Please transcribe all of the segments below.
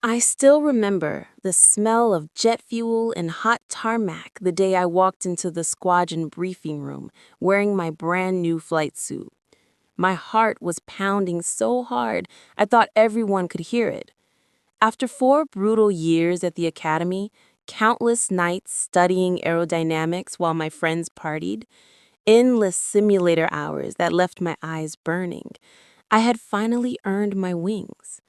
I still remember the smell of jet fuel and hot tarmac the day I walked into the squadron briefing room wearing my brand new flight suit. My heart was pounding so hard I thought everyone could hear it. After 4 brutal years at the academy, countless nights studying aerodynamics while my friends partied, endless simulator hours that left my eyes burning, I had finally earned my wings.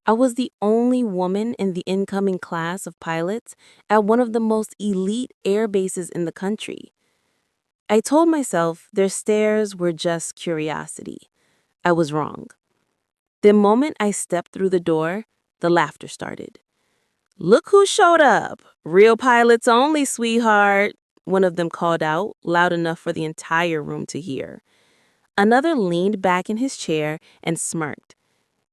I was the only woman in the incoming class of pilots at one of the most elite air bases in the country. I told myself their stares were just curiosity. I was wrong. The moment I stepped through the door, the laughter started. "Look who showed up! Real pilots only, sweetheart!" One of them called out, loud enough for the entire room to hear. Another leaned back in his chair and smirked.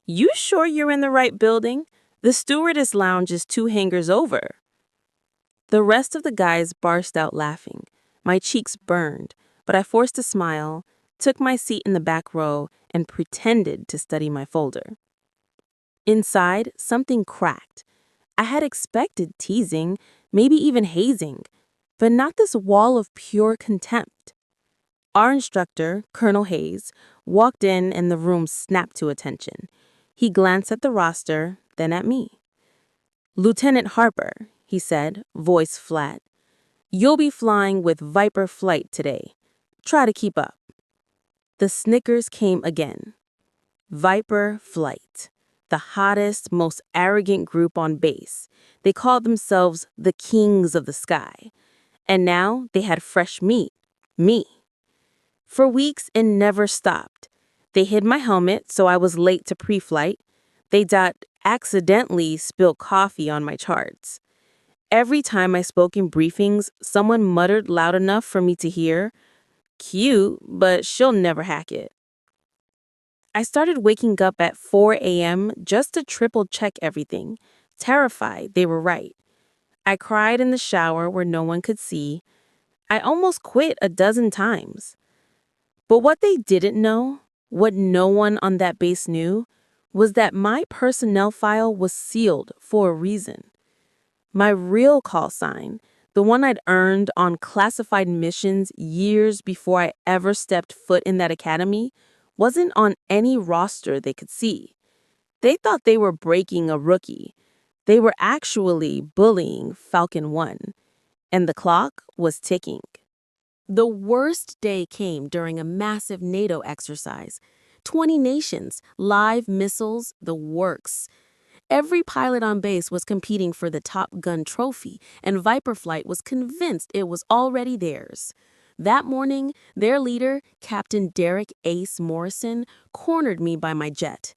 "You sure you're in the right building? The stewardess lounge is 2 hangars over." The rest of the guys burst out laughing. My cheeks burned, but I forced a smile, took my seat in the back row, and pretended to study my folder. Inside, something cracked. I had expected teasing, maybe even hazing, but not this wall of pure contempt. Our instructor, Colonel Hayes, walked in and the room snapped to attention. He glanced at the roster, then at me. "Lieutenant Harper," he said, voice flat. "You'll be flying with Viper Flight today. Try to keep up." The snickers came again. Viper Flight, the hottest, most arrogant group on base. They called themselves the Kings of the Sky. And now they had fresh meat, me. For weeks, it never stopped. They hid my helmet, so I was late to pre-flight. They accidentally spilled coffee on my charts. Every time I spoke in briefings, someone muttered loud enough for me to hear, "Cute, but she'll never hack it." I started waking up at 4 a.m. just to triple check everything, terrified they were right. I cried in the shower where no one could see. I almost quit a dozen times. But what they didn't know, what no one on that base knew, was that my personnel file was sealed for a reason. My real call sign, the one I'd earned on classified missions years before I ever stepped foot in that academy, wasn't on any roster they could see. They thought they were breaking a rookie. They were actually bullying Falcon One, and the clock was ticking. The worst day came during a massive NATO exercise. 20 nations, live missiles, the works. Every pilot on base was competing for the Top Gun trophy, and Viper Flight was convinced it was already theirs. That morning, their leader, Captain Derek Ace Morrison, cornered me by my jet.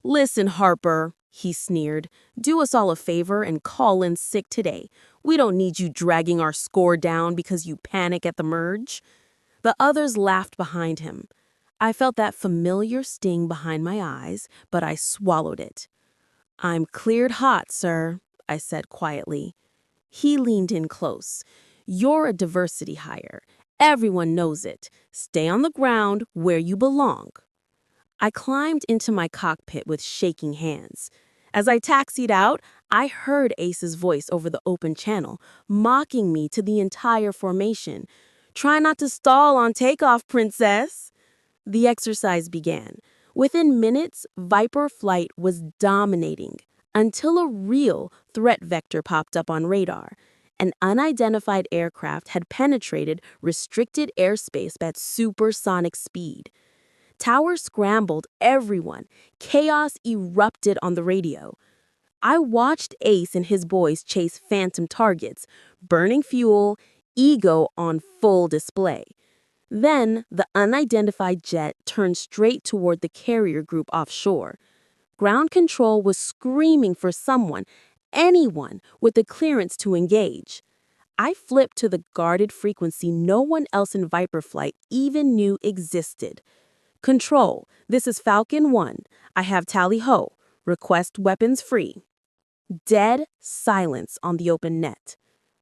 "Listen, Harper," he sneered, "do us all a favor and call in sick today. We don't need you dragging our score down because you panic at the merge." The others laughed behind him. I felt that familiar sting behind my eyes, but I swallowed it. "I'm cleared hot, sir," I said quietly. He leaned in close. "You're a diversity hire. Everyone knows it. Stay on the ground where you belong." I climbed into my cockpit with shaking hands. As I taxied out, I heard Ace's voice over the open channel, mocking me to the entire formation. "Try not to stall on takeoff, princess." The exercise began. Within minutes, Viper Flight was dominating until a real threat vector popped up on radar. An unidentified aircraft had penetrated restricted airspace at supersonic speed. Towers scrambled everyone. Chaos erupted on the radio. I watched Ace and his boys chase phantom targets, burning fuel, ego on full display. Then, the unidentified jet turned straight toward the carrier group offshore. Ground control was screaming for someone, anyone, with the clearance to engage. I flipped to the guarded frequency no one else in Viper Flight even knew existed. "Control, this is Falcon One. I have tally ho. Request weapons free." Dead silence on the open net.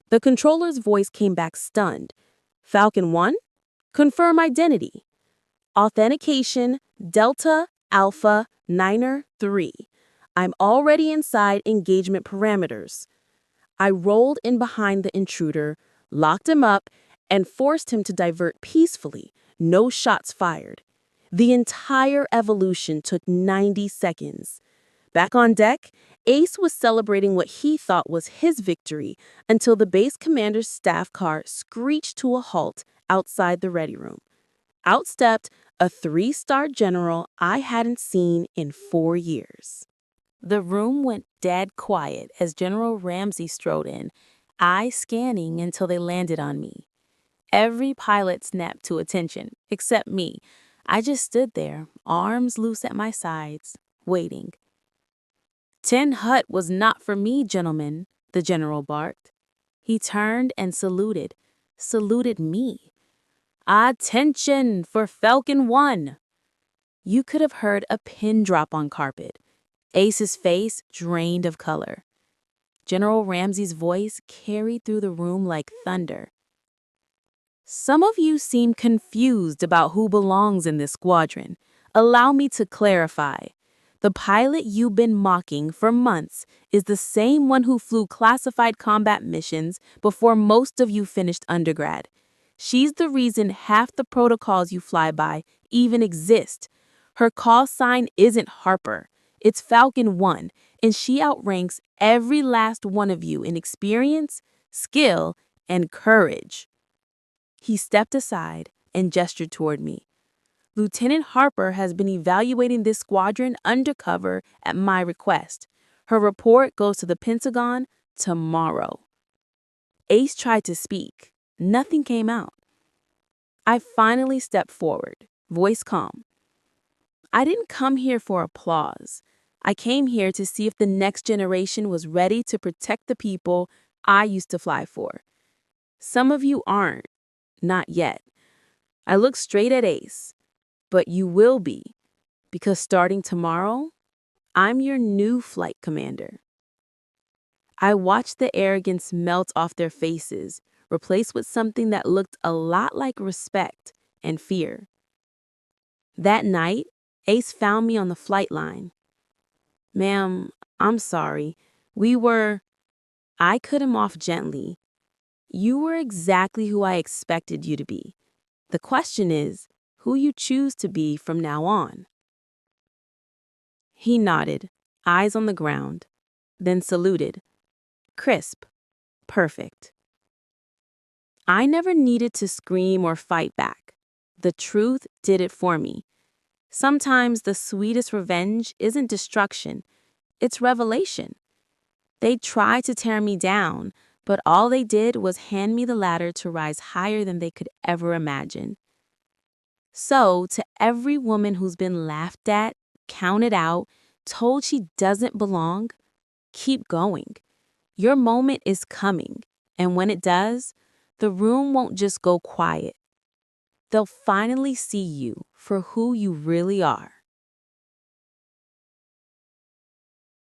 The controller's voice came back stunned. "Falcon One? Confirm identity." "Authentication, Delta Alpha Niner 3. I'm already inside engagement parameters. I rolled in behind the intruder, locked him up, and forced him to divert peacefully. No shots fired. The entire evolution took 90 seconds. Back on deck, Ace was celebrating what he thought was his victory until the base commander's staff car screeched to a halt outside the ready room. Out stepped a 3-star general I hadn't seen in 4 years. The room went dead quiet as General Ramsey strode in, eyes scanning until they landed on me. Every pilot snapped to attention, except me. I just stood there, arms loose at my sides, waiting. "Tin Hut was not for me, gentlemen," the general barked. He turned and saluted me. "Attention for Falcon One!" You could have heard a pin drop on carpet. Ace's face drained of color. General Ramsey's voice carried through the room like thunder. "Some of you seem confused about who belongs in this squadron. Allow me to clarify. The pilot you've been mocking for months is the same one who flew classified combat missions before most of you finished undergrad. She's the reason half the protocols you fly by even exist. Her call sign isn't Harper. It's Falcon One, and she outranks every last one of you in experience, skill, and courage." He stepped aside and gestured toward me. "Lieutenant Harper has been evaluating this squadron undercover at my request. Her report goes to the Pentagon tomorrow." Ace tried to speak. Nothing came out. I finally stepped forward, voice calm. "I didn't come here for applause. I came here to see if the next generation was ready to protect the people I used to fly for. Some of you aren't. Not yet." I looked straight at Ace. "But you will be, because starting tomorrow, I'm your new flight commander." I watched the arrogance melt off their faces, replaced with something that looked a lot like respect and fear. That night, Ace found me on the flight line. "Ma'am, I'm sorry. I cut him off gently. "You were exactly who I expected you to be. The question is, who you choose to be from now on." He nodded, eyes on the ground, then saluted. Crisp. Perfect. I never needed to scream or fight back. The truth did it for me. Sometimes the sweetest revenge isn't destruction, it's revelation. They tried to tear me down, but all they did was hand me the ladder to rise higher than they could ever imagine. So, to every woman who's been laughed at, counted out, told she doesn't belong, keep going. Your moment is coming, and when it does, the room won't just go quiet. They'll finally see you for who you really are.